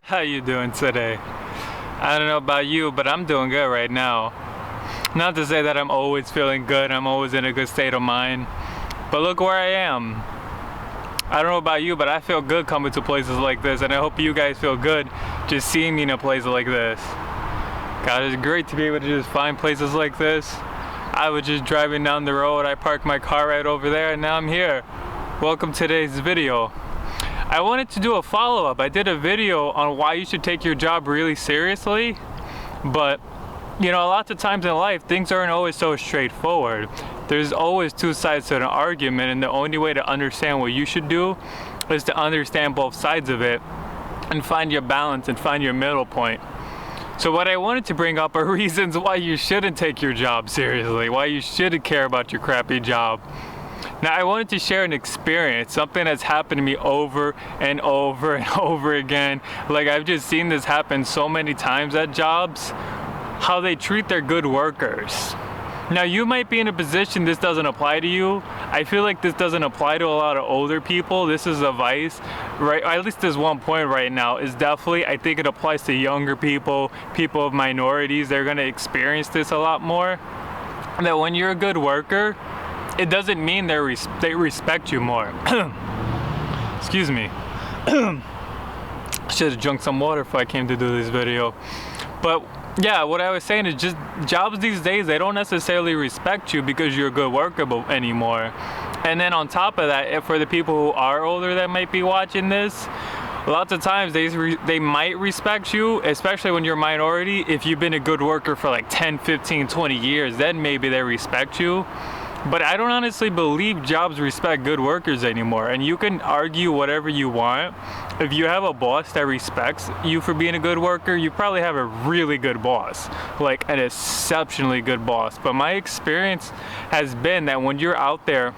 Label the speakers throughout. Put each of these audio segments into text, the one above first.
Speaker 1: How you doing today? I don't know about you, but I'm doing good right now. Not to say that I'm always feeling good, I'm always in a good state of mind, but look where I am. I don't know about you, but I feel good coming to places like this, and I hope you guys feel good just seeing me in a place like this. God, it's great to be able to just find places like this. I was just driving down the road, I parked my car right over there, and now I'm here. Welcome to today's video. I wanted to do a follow-up. I did a video on why you should take your job really seriously, but you know, lots of times in life, things aren't always so straightforward. There's always two sides to an argument, and the only way to understand what you should do is to understand both sides of it and find your balance and find your middle point. So what I wanted to bring up are reasons why you shouldn't take your job seriously, why you shouldn't care about your crappy job. Now, I wanted to share an experience, something that's happened to me over and over and over again. Like, I've just seen this happen so many times at jobs, how they treat their good workers. Now, you might be in a position this doesn't apply to you. I feel like this doesn't apply to a lot of older people. This is a vice, right? At least there's one point right now, is definitely, I think it applies to younger people, people of minorities. They're gonna experience this a lot more. That when you're a good worker, it doesn't mean they respect you more. Excuse me. Should have drunk some water before I came to do this video. But yeah, what I was saying is just jobs these days, they don't necessarily respect you because you're a good worker anymore. And then on top of that, for the people who are older that might be watching this, lots of times they might respect you, especially when you're a minority. If you've been a good worker for like 10, 15, 20 years, then maybe they respect you. But I don't honestly believe jobs respect good workers anymore. And you can argue whatever you want. If you have a boss that respects you for being a good worker, you probably have a really good boss, like an exceptionally good boss. But my experience has been that when you're out there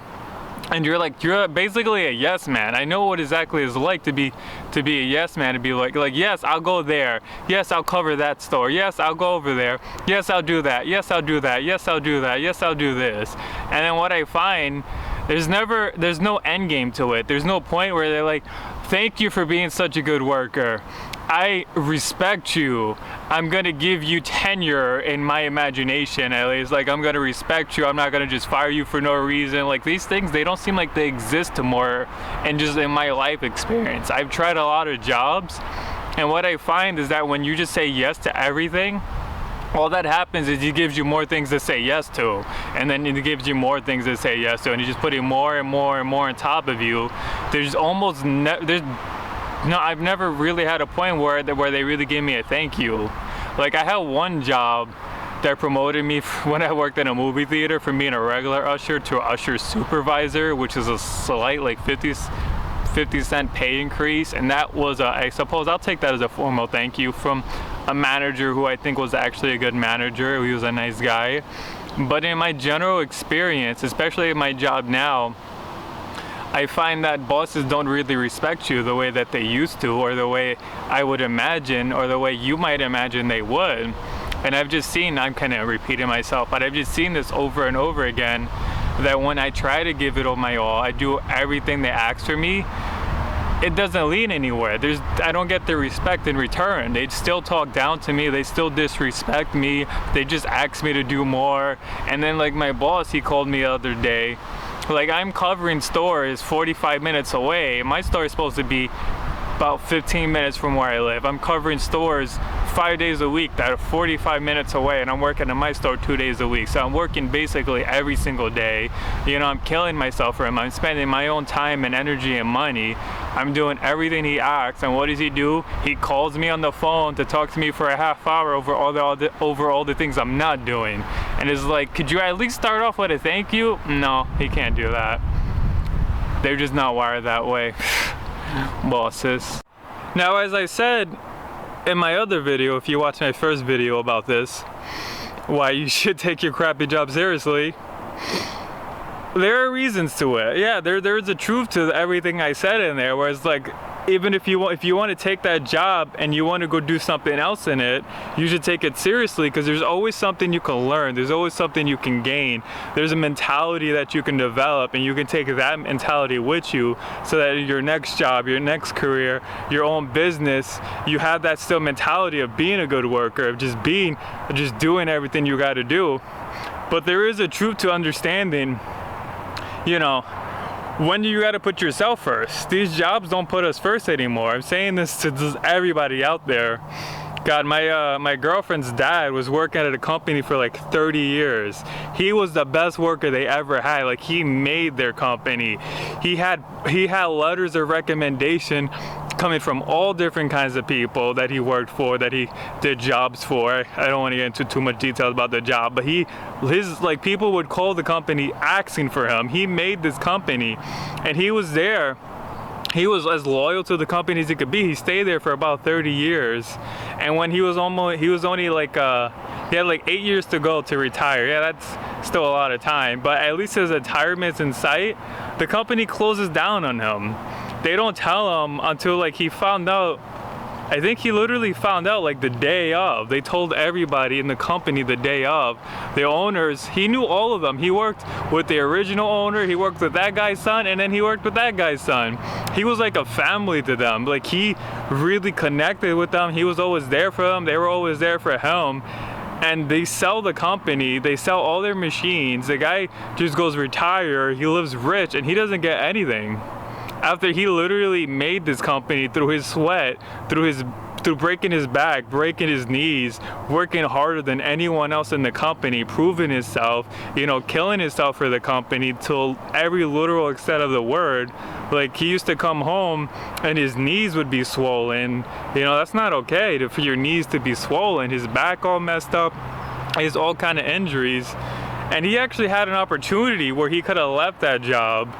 Speaker 1: and you're basically a yes man. I know what exactly it's like to be a yes man, to be like yes, I'll go there. Yes, I'll cover that store. Yes, I'll go over there. Yes, I'll do that. Yes, I'll do that. Yes, I'll do that. Yes, I'll do this. And then what I find, there's no end game to it. There's no point where they're like, thank you for being such a good worker. I respect you. I'm gonna give you tenure in my imagination, at least. Like, I'm gonna respect you. I'm not gonna just fire you for no reason. Like, these things, they don't seem like they exist more and just in my life experience. I've tried a lot of jobs, and what I find is that when you just say yes to everything, all that happens is it gives you more things to say yes to, and then it gives you more things to say yes to, and you're just putting more and more and more on top of you. No, I've never really had a point where they really gave me a thank you. Like, I had one job that promoted me when I worked in a movie theater from being a regular usher to an usher supervisor, which is a slight like 50-cent pay increase. And that was, I suppose I'll take that as a formal thank you from a manager who I think was actually a good manager. He was a nice guy. But in my general experience, especially in my job now, I find that bosses don't really respect you the way that they used to, or the way I would imagine, or the way you might imagine they would. And I've just seen, I'm kind of repeating myself, but I've just seen this over and over again, that when I try to give it all my all, I do everything they ask for me, it doesn't lead anywhere. I don't get the respect in return. They still talk down to me, they still disrespect me, they just ask me to do more. And then like my boss, he called me the other day. Like, I'm covering stores 45 minutes away. My store is supposed to be about 15 minutes from where I live. I'm covering stores 5 days a week that are 45 minutes away, and I'm working in my store 2 days a week. So I'm working basically every single day. You know, I'm killing myself for him. I'm spending my own time and energy and money. I'm doing everything he asks, and what does he do? He calls me on the phone to talk to me for a half hour over all the things I'm not doing. And it's like, could you at least start off with a thank you? No, he can't do that. They're just not wired that way. Bosses. Now, as I said in my other video, if you watched my first video about this, why you should take your crappy job seriously, there are reasons to it. Yeah, there's a truth to everything I said in there, where it's like, even if you want to take that job and you want to go do something else in it, you should take it seriously, because there's always something you can learn. There's always something you can gain. There's a mentality that you can develop, and you can take that mentality with you, so that in your next job, your next career, your own business, you have that still mentality of being a good worker, of just doing everything you got to do. But there is a truth to understanding, you know, when you got to put yourself first. These jobs don't put us first anymore. I'm saying this to just everybody out there. God, my girlfriend's dad was working at a company for like 30 years. He was the best worker they ever had. Like, he made their company. He had letters of recommendation coming from all different kinds of people that he worked for, that he did jobs for. I don't want to get into too much details about the job, but people would call the company asking for him. He made this company, and he was there. He was as loyal to the company as he could be. He stayed there for about 30 years. And when he had like 8 years to go to retire. Yeah, that's still a lot of time, but at least his retirement's in sight. The company closes down on him. They don't tell him until like he found out. I think he literally found out like the day of. They told everybody in the company the day of. The owners, he knew all of them. He worked with the original owner, he worked with that guy's son, and then he worked with that guy's son. He was like a family to them. Like, he really connected with them. He was always there for them. They were always there for him. And they sell the company, they sell all their machines. The guy just goes retire, he lives rich, and he doesn't get anything. After he literally made this company through his sweat, through breaking his back, breaking his knees, working harder than anyone else in the company, proving himself, you know, killing himself for the company till every literal extent of the word. Like, he used to come home and his knees would be swollen. You know, that's not okay for your knees to be swollen. His back all messed up, he has all kind of injuries. And he actually had an opportunity where he could have left that job.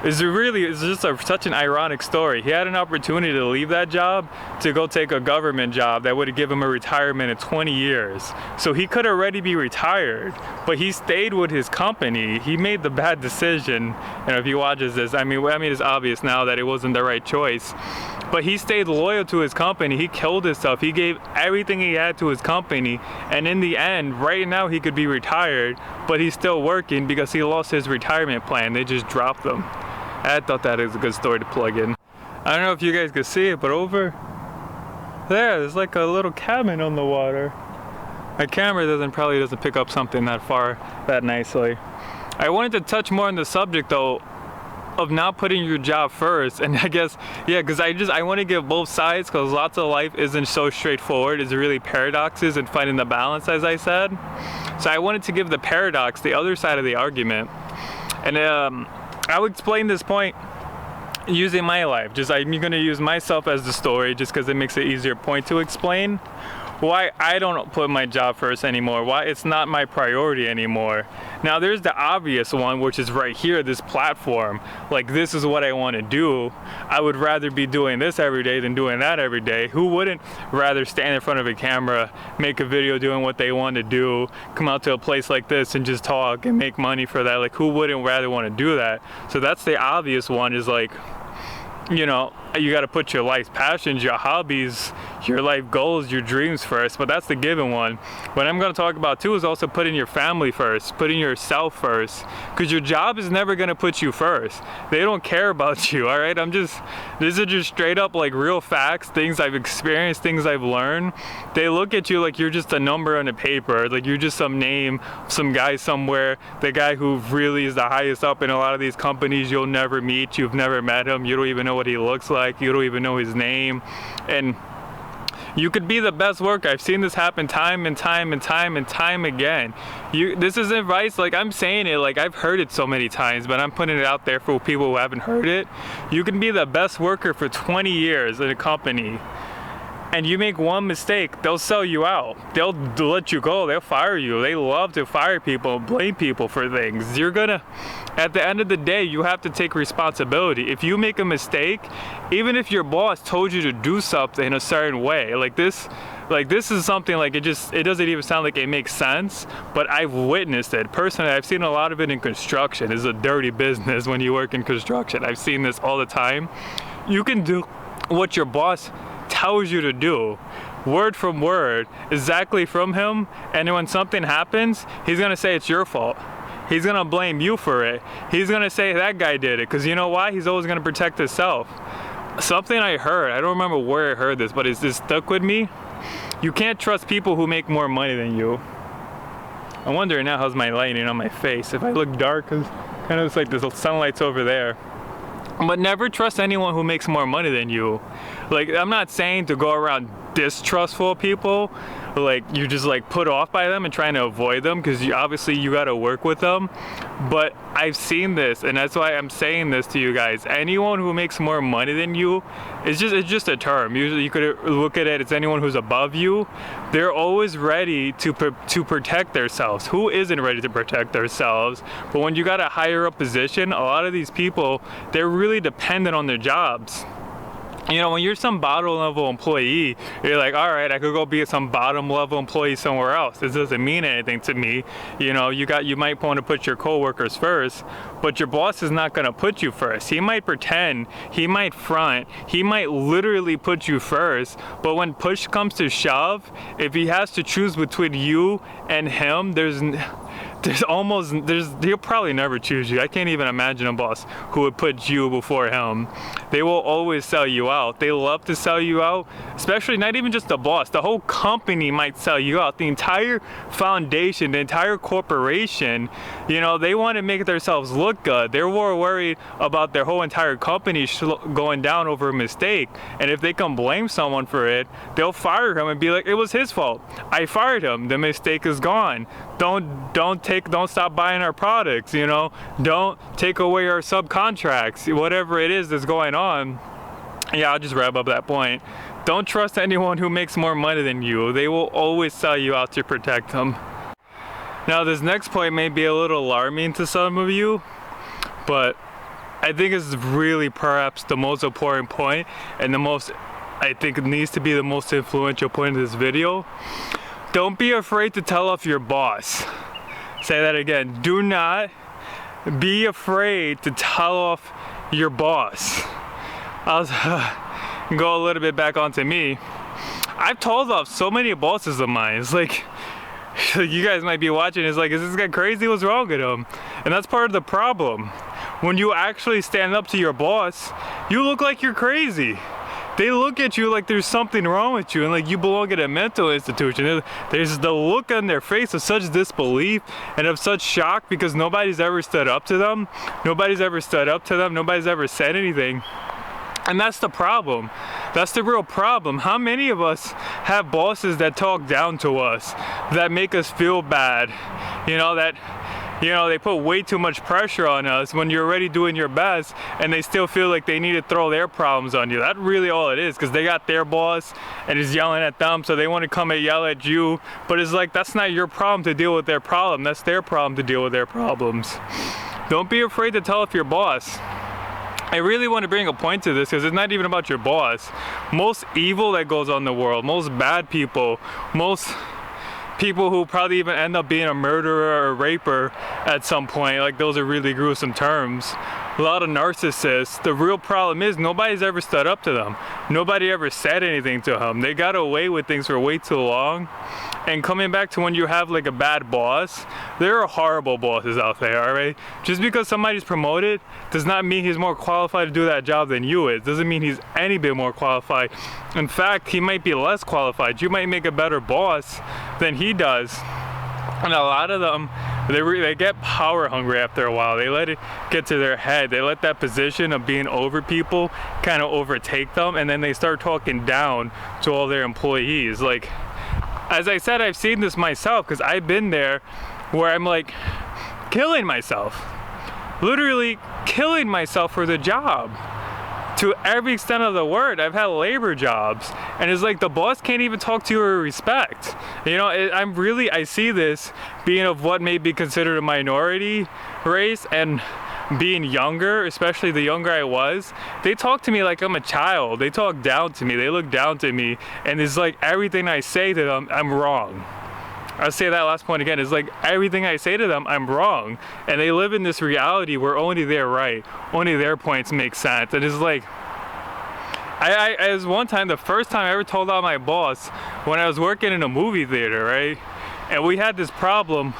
Speaker 1: It's just such an ironic story. He had an opportunity to leave that job to go take a government job that would have given him a retirement in 20 years. So he could already be retired, but he stayed with his company. He made the bad decision. And if he watches this, I mean, it's obvious now that it wasn't the right choice. But he stayed loyal to his company. He killed himself. He gave everything he had to his company. And in the end, right now he could be retired, but he's still working because he lost his retirement plan. They just dropped him. I thought that was a good story to plug in. I don't know if you guys could see it, but over there's like a little cabin on the water. My camera probably doesn't pick up something that nicely. I wanted to touch more on the subject though, of not putting your job first. And I guess, yeah, because I want to give both sides, because lots of life isn't so straightforward. It's really paradoxes and finding the balance, as I said. So I wanted to give the paradox, the other side of the argument. And I'll explain this point using my life. I'm going to use myself as the story just because it makes it easier point to explain why I don't put my job first anymore, why it's not my priority anymore. Now there's the obvious one, which is right here, this platform. Like, this is what I want to do. I would rather be doing this every day than doing that every day. Who wouldn't rather stand in front of a camera, make a video doing what they want to do, come out to a place like this and just talk and make money for that? Like, who wouldn't rather want to do that? So that's the obvious one, is like, you know, you got to put your life passions, your hobbies, your life goals, your dreams first, but that's the given one. What I'm going to talk about too is also putting your family first, putting yourself first, because your job is never going to put you first. They don't care about you, all right? These are just straight up like real facts, things I've experienced, things I've learned. They look at you like you're just a number on a paper, like you're just some name, some guy somewhere, the guy who really is the highest up in a lot of these companies you'll never meet. You've never met him, you don't even know what he looks like, you don't even know his name. And you could be the best worker. I've seen this happen time and time and time and time again. This is advice, like I'm saying it, like I've heard it so many times, but I'm putting it out there for people who haven't heard it. You can be the best worker for 20 years in a company, and you make one mistake, they'll sell you out. They'll let you go, they'll fire you. They love to fire people, blame people for things. At the end of the day, you have to take responsibility. If you make a mistake, even if your boss told you to do something in a certain way, like this is something like it doesn't even sound like it makes sense, but I've witnessed it. Personally, I've seen a lot of it in construction. It's a dirty business when you work in construction. I've seen this all the time. You can do what your boss tells you to do, word from word, exactly from him. And when something happens, he's gonna say it's your fault. He's gonna blame you for it. He's gonna say that guy did it, because you know why? He's always gonna protect himself. Something I heard, I don't remember where I heard this, but it's just stuck with me. You can't trust people who make more money than you. I'm wondering now, how's my lighting on my face? If I look dark, cause kind of it's like the sunlight's over there. But never trust anyone who makes more money than you. Like, I'm not saying to go around distrustful people, like you just like put off by them and trying to avoid them, because obviously you got to work with them. But I've seen this, and that's why I'm saying this to you guys. Anyone who makes more money than you, it's just a term. Usually you could look at it, it's anyone who's above you. They're always ready to protect themselves. Who isn't ready to protect themselves? But when you got a higher up position, a lot of these people, they're really dependent on their jobs. You know, when you're some bottom level employee, you're like, all right, I could go be some bottom level employee somewhere else. This doesn't mean anything to me. You know, you might want to put your coworkers first, but your boss is not going to put you first. He might pretend, he might front, he might literally put you first, but when push comes to shove, if he has to choose between you and him, he'll probably never choose you. I can't even imagine a boss who would put you before him. They will always sell you out. They love to sell you out, especially not even just the boss. The whole company might sell you out. The entire foundation, the entire corporation, you know, they want to make themselves look good. They're more worried about their whole entire company going down over a mistake. And if they can blame someone for it, they'll fire him and be like, it was his fault. I fired him. The mistake is gone. Don't stop buying our products, you know, don't take away our subcontracts, whatever it is that's going on. Yeah, I'll just wrap up that point. Don't trust anyone who makes more money than you. They will always sell you out to protect them. Now, this next point may be a little alarming to some of you, but I think it's really perhaps the most important point, and I think it needs to be the most influential point of this video. Don't be afraid to tell off your boss. Say that again. Do not be afraid to tell off your boss. I'll go a little bit back onto me. I've told off so many bosses of mine. It's like, you guys might be watching, it's like, is this guy crazy? What's wrong with him? And that's part of the problem. When you actually stand up to your boss, you look like you're crazy. They look at you like there's something wrong with you and like you belong at a mental institution. There's the look on their face of such disbelief and of such shock because nobody's ever stood up to them. Nobody's ever stood up to them. Nobody's ever said anything. And that's the problem. That's the real problem. How many of us have bosses that talk down to us, that make us feel bad? They put way too much pressure on us when you're already doing your best and they still feel like they need to throw their problems on you. That's really all it is, because they got their boss and is yelling at them, so they want to come and yell at you. But it's like, that's not your problem to deal with their problem. That's their problem to deal with their problems. Don't be afraid to tell off your boss. I really want to bring a point to this because it's not even about your boss. Most evil that goes on in the world, most bad people, most people who probably even end up being a murderer or a raper at some point, like those are really gruesome terms. A lot of narcissists, the real problem is nobody's ever stood up to them. Nobody ever said anything to them. They got away with things for way too long. And coming back to when you have like a bad boss, there are horrible bosses out there, alright? Just because somebody's promoted does not mean he's more qualified to do that job than you is. Doesn't mean he's any bit more qualified. In fact, he might be less qualified. You might make a better boss than he does. And a lot of them, they get power hungry after a while. They let it get to their head. They let that position of being over people kind of overtake them, and then they start talking down to all their employees. Like, as I said, I've seen this myself because I've been there where I'm like killing myself. Literally killing myself for the job. To every extent of the word. I've had labor jobs and it's like the boss can't even talk to you with respect. You know, I see this being of what may be considered a minority race, and being younger, especially the younger I was, they talk to me like I'm a child. They talk down to me. They look down to me, and it's like everything I say to them, I'm wrong. I'll say that last point again. It's like everything I say to them, I'm wrong. And they live in this reality where only they're right. Only their points make sense. And it's like, As one time, the first time I ever told out my boss, when I was working in a movie theater, right? And we had this problem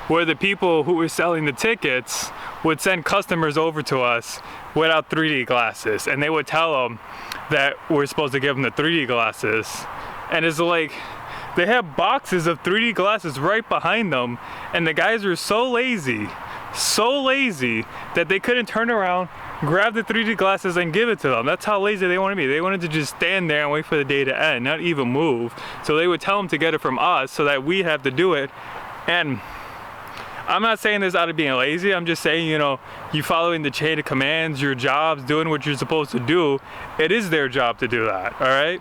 Speaker 1: where the people who were selling the tickets would send customers over to us without 3D glasses, and they would tell them that we're supposed to give them the 3D glasses. And it's like, they have boxes of 3D glasses right behind them, and the guys were so lazy that they couldn't turn around, grab the 3D glasses and give it to them. That's how lazy they wanted to be. They wanted to just stand there and wait for the day to end, not even move. So they would tell them to get it from us so that we'd have to do it. And I'm not saying this out of being lazy. I'm just saying, you know, you following the chain of commands, your jobs, doing what you're supposed to do. It is their job to do that, all right?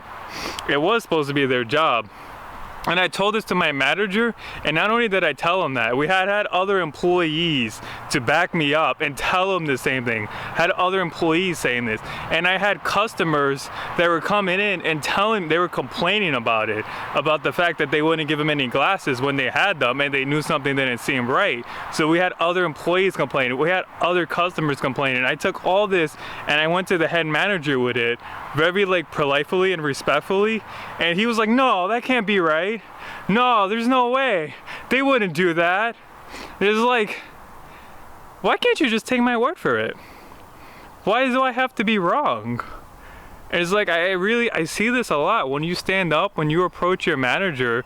Speaker 1: It was supposed to be their job. And I told this to my manager, and not only did I tell him that, we had other employees to back me up and tell them the same thing. Had other employees saying this. And I had customers that were coming in and they were complaining about it, about the fact that they wouldn't give them any glasses when they had them and they knew something didn't seem right. So we had other employees complaining. We had other customers complaining. I took all this and I went to the head manager with it, very like politely and respectfully, and he was like, no, that can't be right. No, there's no way. They wouldn't do that. It's like, why can't you just take my word for it? Why do I have to be wrong? And it's like, I see this a lot when you stand up, when you approach your manager.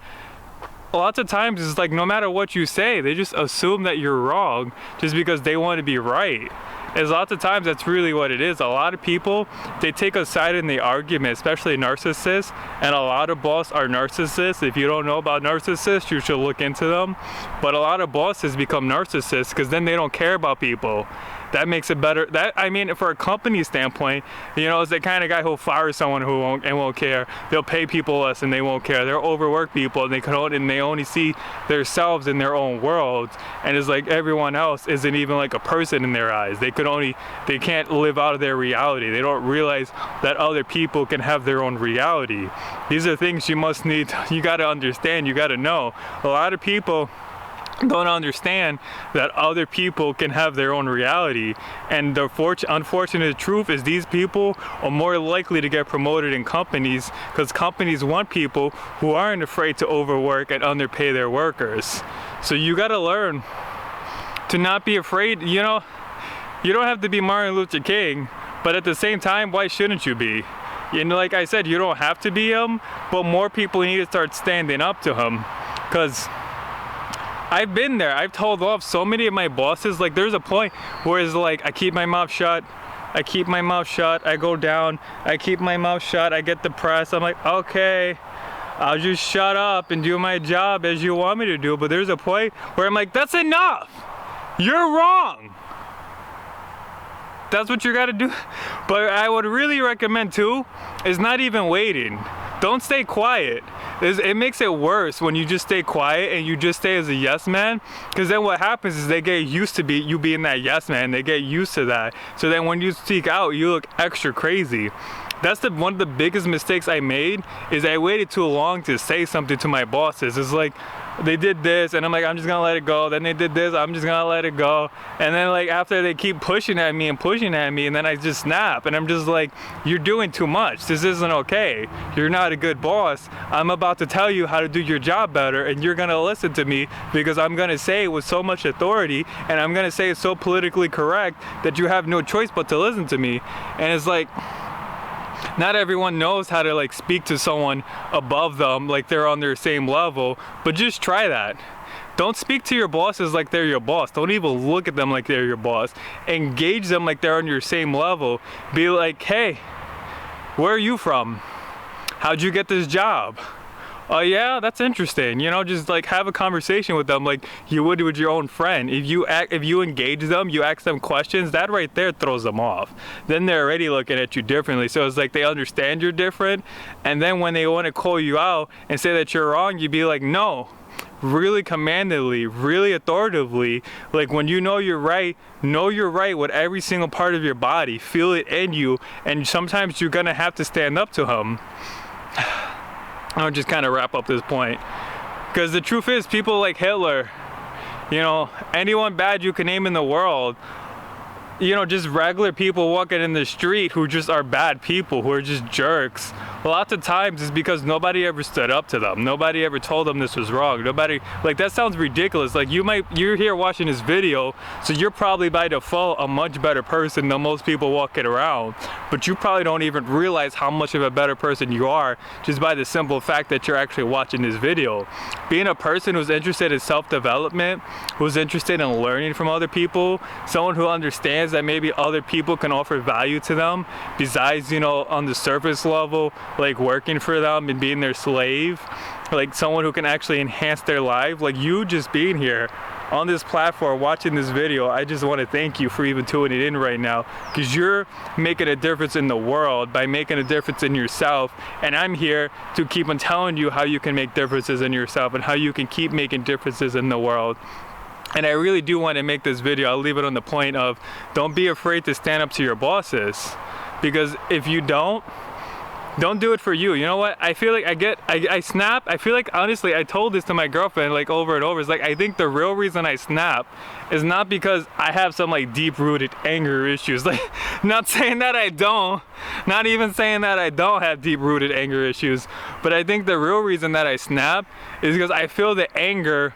Speaker 1: Lots of times it's like, no matter what you say, they just assume that you're wrong just because they want to be right. Is lots of times that's really what it is. A lot of people, they take a side in the argument, especially narcissists, and a lot of bosses are narcissists. If you don't know about narcissists, you should look into them. But a lot of bosses become narcissists because then they don't care about people. That makes it better. I mean, for a company standpoint, you know, it's the kind of guy who'll fire someone who won't care. They'll pay people less and they won't care. They'll overwork people and they only see themselves in their own world. And it's like everyone else isn't even like a person in their eyes. They can't live out of their reality. They don't realize that other people can have their own reality. These are things you gotta understand, you gotta know. A lot of people don't understand that other people can have their own reality, and the unfortunate truth is these people are more likely to get promoted in companies because companies want people who aren't afraid to overwork and underpay their workers. So you got to learn to not be afraid. You know, you don't have to be Martin Luther King, but at the same time, why shouldn't you be? You know, like I said, you don't have to be him, but more people need to start standing up to him, because I've been there. I've told off so many of my bosses. Like, there's a point where it's like, I keep my mouth shut. I go down. I keep my mouth shut. I get depressed. I'm like, okay, I'll just shut up and do my job as you want me to do. But there's a point where I'm like, that's enough. You're wrong. That's what you gotta do. But I would really recommend too, is not even waiting. Don't stay quiet. It makes it worse when you just stay quiet and you just stay as a yes man, because then what happens is they get used to you being that yes man. They get used to that. So then when you speak out, you look extra crazy. That's one of the biggest mistakes I made, is I waited too long to say something to my bosses. It's like, they did this and I'm like, I'm just gonna let it go. Then they did this, I'm just gonna let it go. And then like after they keep pushing at me, and then I just snap and I'm just like, you're doing too much. This isn't okay. You're not a good boss. I'm about to tell you how to do your job better, and you're gonna listen to me because I'm gonna say it with so much authority, and I'm gonna say it so politically correct that you have no choice but to listen to me. And it's like, not everyone knows how to like speak to someone above them like they're on their same level, but just try that. Don't speak to your bosses like they're your boss. Don't even look at them like they're your boss. Engage them like they're on your same level. Be like, hey, where are you from? How'd you get this job? Oh yeah, that's interesting. You know, just like have a conversation with them like you would with your own friend. If you engage them, you ask them questions, that right there throws them off. Then they're already looking at you differently. So it's like they understand you're different, and then when they want to call you out and say that you're wrong, you'd be like, no. Really commandingly, really authoritatively, like when you know you're right with every single part of your body. Feel it in you, and sometimes you're gonna have to stand up to him. I'll just kind of wrap up this point, because the truth is, people like Hitler, you know, anyone bad you can name in the world, you know, just regular people walking in the street who just are bad people, who are just jerks. Lots of times it's because nobody ever stood up to them. Nobody ever told them this was wrong. Nobody, like, that sounds ridiculous. Like, you're here watching this video, so you're probably by default a much better person than most people walking around. But you probably don't even realize how much of a better person you are just by the simple fact that you're actually watching this video. Being a person who's interested in self-development, who's interested in learning from other people, someone who understands that maybe other people can offer value to them besides, you know, on the surface level, like working for them and being their slave, like someone who can actually enhance their life. Like, you just being here on this platform watching this video, I just want to thank you for even tuning in right now, because you're making a difference in the world by making a difference in yourself, and I'm here to keep on telling you how you can make differences in yourself and how you can keep making differences in the world. And I really do want to make this video, I'll leave it on the point of, don't be afraid to stand up to your bosses, because if you don't do it for you. You know what? I feel like I snap. I feel like, honestly, I told this to my girlfriend like over and over. It's like, I think the real reason I snap is not because I have some like deep-rooted anger issues. Like, not saying that I don't, not even saying that I don't have deep-rooted anger issues, but I think the real reason that I snap is because I feel the anger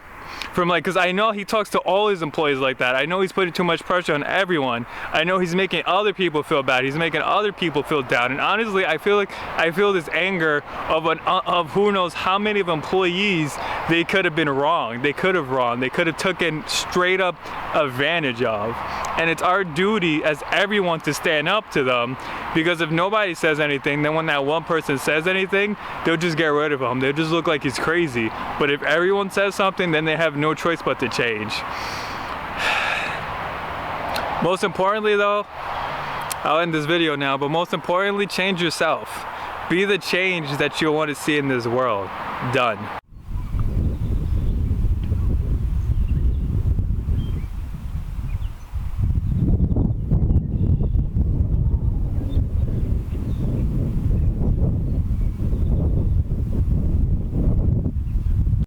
Speaker 1: from, like, because I know he talks to all his employees like that. I know he's putting too much pressure on everyone. I know he's making other people feel bad. He's making other people feel down. And honestly, I feel this anger of who knows how many of employees they could have been wrong. They could have wronged. They could have taken straight up advantage of. And it's our duty as everyone to stand up to them, because if nobody says anything, then when that one person says anything, they'll just get rid of him. They'll just look like he's crazy. But if everyone says something, then they have no choice but to change. Most importantly though, I'll end this video now, but most importantly, change yourself. Be the change that you want to see in this world. Done.